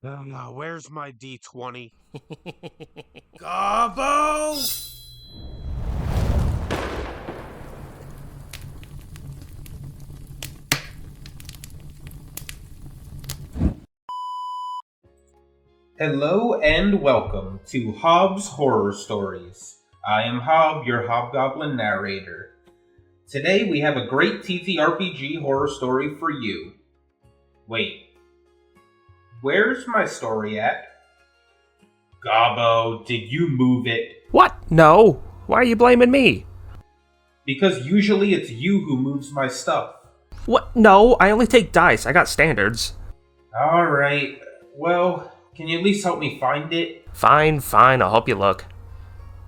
Where's my D20? Gobbo! Hello and welcome to Hobb's Horror Stories. I am Hobb, your hobgoblin narrator. Today we have a great TTRPG horror story for you. Wait, where's my story at? Gobbo, did you move it? What? No. Why are you blaming me? Because usually it's you who moves my stuff. What? No, I only take dice. I got standards. Alright, well, can you at least help me find it? Fine, I'll help you look.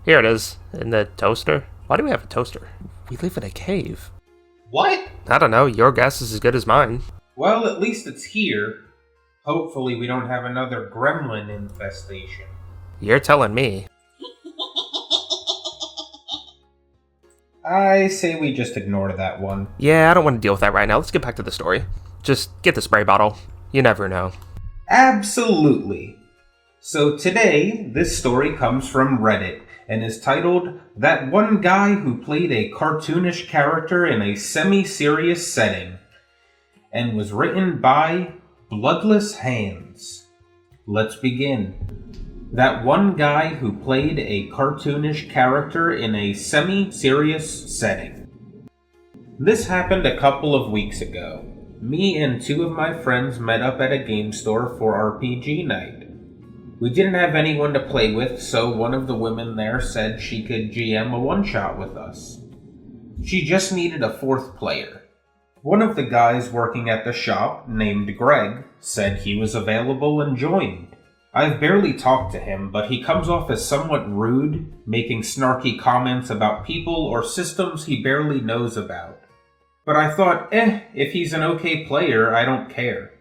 Here it is, in the toaster. Why do we have a toaster? We live in a cave. What? I don't know, your guess is as good as mine. Well, at least it's here. Hopefully we don't have another gremlin infestation. You're telling me. I say we just ignore that one. Yeah, I don't want to deal with that right now. Let's get back to the story. Just get the spray bottle. You never know. Absolutely. So today, this story comes from Reddit and is titled, "That One Guy Who Played a Cartoonish Character in a Semi-Serious Setting," and was written by Bloodless Hands. Let's begin. That one guy who played a cartoonish character in a semi-serious setting. This happened a couple of weeks ago. Me and two of my friends met up at a game store for RPG night. We didn't have anyone to play with, so one of the women there said she could GM a one-shot with us. She just needed a fourth player. One of the guys working at the shop, named Greg, said he was available and joined. I've barely talked to him, but he comes off as somewhat rude, making snarky comments about people or systems he barely knows about. But I thought, if he's an okay player, I don't care.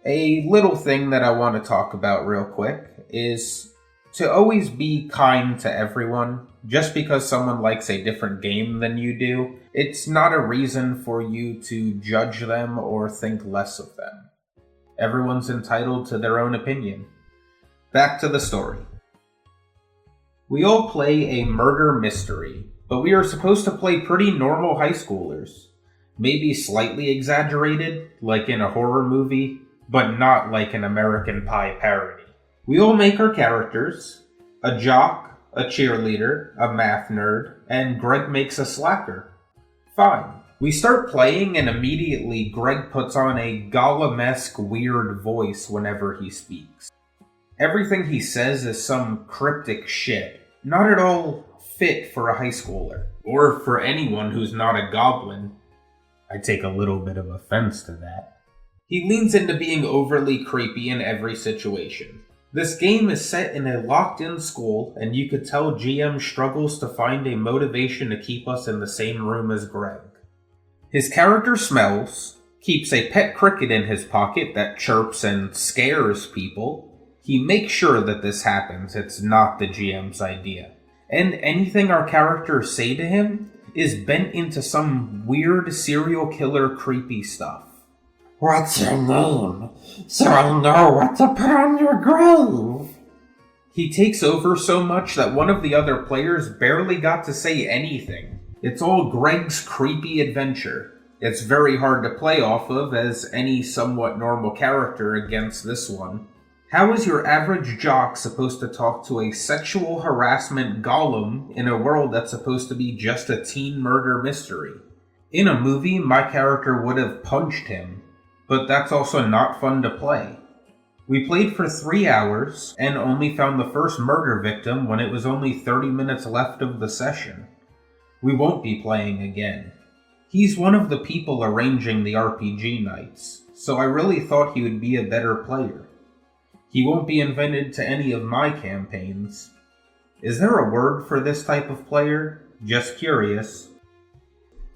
A little thing that I want to talk about real quick is to always be kind to everyone. Just because someone likes a different game than you do, it's not a reason for you to judge them or think less of them. Everyone's entitled to their own opinion. Back to the story. We all play a murder mystery, but we are supposed to play pretty normal high schoolers. Maybe slightly exaggerated, like in a horror movie, but not like an American Pie parody. We all make our characters: a jock, a cheerleader, a math nerd, and Greg makes a slacker. Fine. We start playing and immediately Greg puts on a Gollum-esque weird voice whenever he speaks. Everything he says is some cryptic shit, not at all fit for a high schooler, or for anyone who's not a goblin. I take a little bit of offense to that. He leans into being overly creepy in every situation. This game is set in a locked-in school, and you could tell GM struggles to find a motivation to keep us in the same room as Greg. His character smells, keeps a pet cricket in his pocket that chirps and scares people. He makes sure that this happens, it's not the GM's idea. And anything our characters say to him is bent into some weird serial killer creepy stuff. What's your name, so I know what to put on your grave? He takes over so much that one of the other players barely got to say anything. It's all Greg's creepy adventure. It's very hard to play off of as any somewhat normal character against this one. How is your average jock supposed to talk to a sexual harassment Gollum in a world that's supposed to be just a teen murder mystery? In a movie, my character would have punched him, but that's also not fun to play. We played for 3 hours and only found the first murder victim when it was only 30 minutes left of the session. We won't be playing again. He's one of the people arranging the RPG nights, so I really thought he would be a better player. He won't be invited to any of my campaigns. Is there a word for this type of player? Just curious.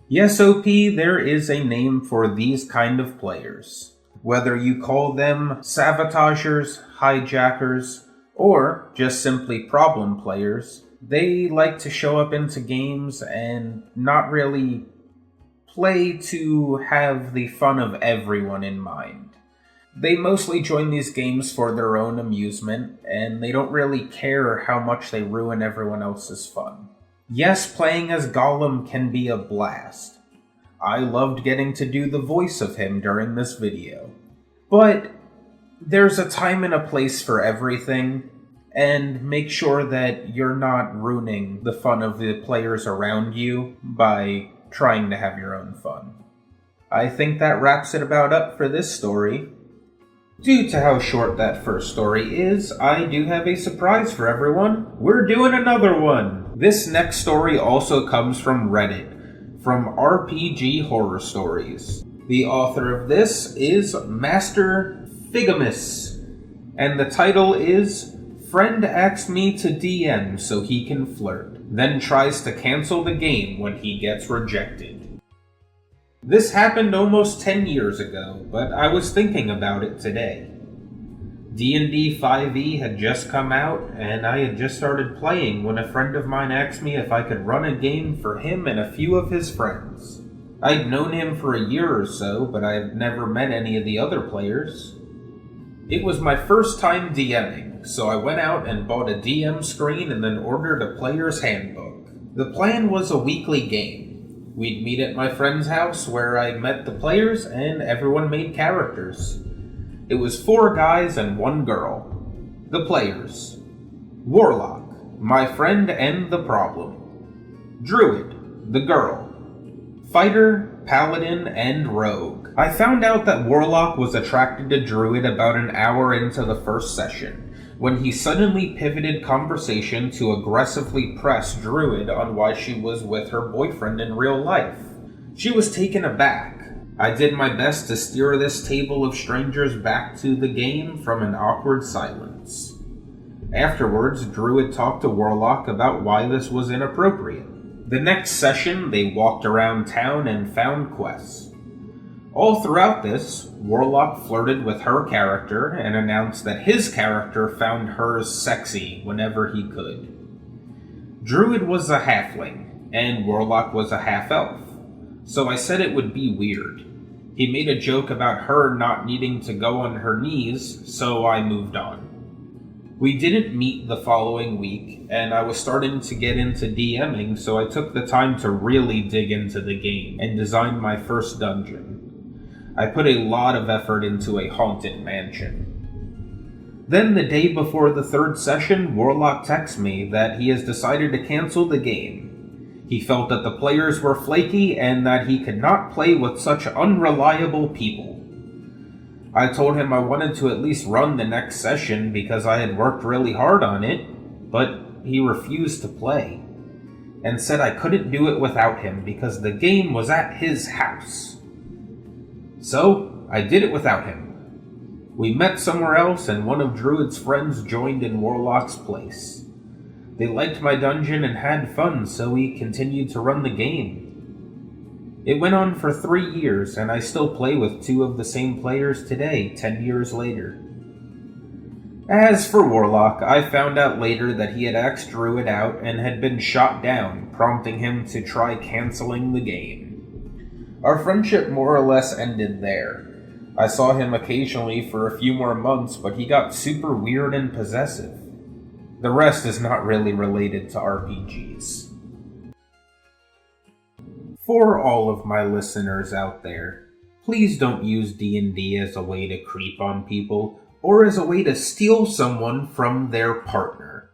Yes, OP, there is a name for these kind of players. Whether you call them sabotagers, hijackers, or just simply problem players, they like to show up into games and not really play to have the fun of everyone in mind. They mostly join these games for their own amusement, and they don't really care how much they ruin everyone else's fun. Yes, playing as Gollum can be a blast. I loved getting to do the voice of him during this video. But there's a time and a place for everything, and make sure that you're not ruining the fun of the players around you by trying to have your own fun. I think that wraps it about up for this story. Due to how short that first story is, I do have a surprise for everyone. We're doing another one! This next story also comes from Reddit, from RPG Horror Stories. The author of this is Master Figamus, and the title is Friend Asks Me to DM so he can flirt, then tries to cancel the game when he gets rejected. This happened almost 10 years ago, but I was thinking about it today. D&D 5e had just come out, and I had just started playing when a friend of mine asked me if I could run a game for him and a few of his friends. I'd known him for a year or so, but I had never met any of the other players. It was my first time DMing, so I went out and bought a DM screen and then ordered a player's handbook. The plan was a weekly game. We'd meet at my friend's house where I met the players and everyone made characters. It was 4 guys and 1 girl. The players: Warlock, my friend and the problem. Druid, the girl. Fighter, Paladin, and Rogue. I found out that Warlock was attracted to Druid about an hour into the first session, when he suddenly pivoted conversation to aggressively press Druid on why she was with her boyfriend in real life. She was taken aback. I did my best to steer this table of strangers back to the game from an awkward silence. Afterwards, Druid talked to Warlock about why this was inappropriate. The next session, they walked around town and found quests. All throughout this, Warlock flirted with her character and announced that his character found hers sexy whenever he could. Druid was a halfling, and Warlock was a half-elf, so I said it would be weird. He made a joke about her not needing to go on her knees, so I moved on. We didn't meet the following week, and I was starting to get into DMing, so I took the time to really dig into the game and designed my first dungeon. I put a lot of effort into a haunted mansion. Then the day before the 3rd session, Warlock texts me that he has decided to cancel the game. He felt that the players were flaky and that he could not play with such unreliable people. I told him I wanted to at least run the next session because I had worked really hard on it, but he refused to play, and said I couldn't do it without him because the game was at his house. So, I did it without him. We met somewhere else and one of Druid's friends joined in Warlock's place. They liked my dungeon and had fun, so we continued to run the game. It went on for 3 years, and I still play with 2 of the same players today, 10 years later. As for Warlock, I found out later that he had asked Druid out and had been shot down, prompting him to try canceling the game. Our friendship more or less ended there. I saw him occasionally for a few more months, but he got super weird and possessive. The rest is not really related to RPGs. For all of my listeners out there, please don't use D&D as a way to creep on people or as a way to steal someone from their partner.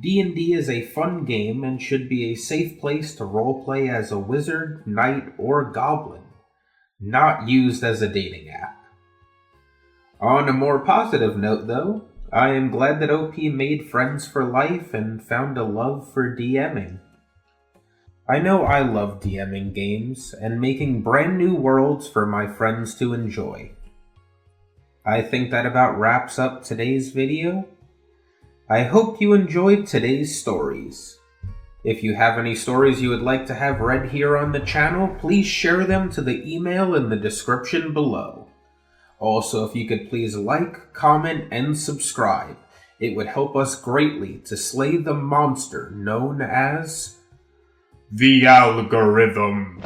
D&D is a fun game and should be a safe place to roleplay as a wizard, knight, or goblin, not used as a dating app. On a more positive note, though, I am glad that OP made friends for life and found a love for DMing. I know I love DMing games and making brand new worlds for my friends to enjoy. I think that about wraps up today's video. I hope you enjoyed today's stories. If you have any stories you would like to have read here on the channel, please share them to the email in the description below. Also, if you could please like, comment, and subscribe. It would help us greatly to slay the monster known as the algorithm.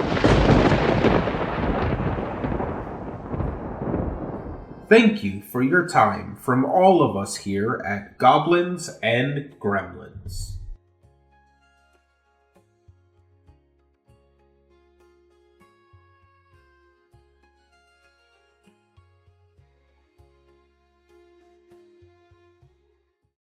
thank you for your time from all of us here at Goblins and Gremlins.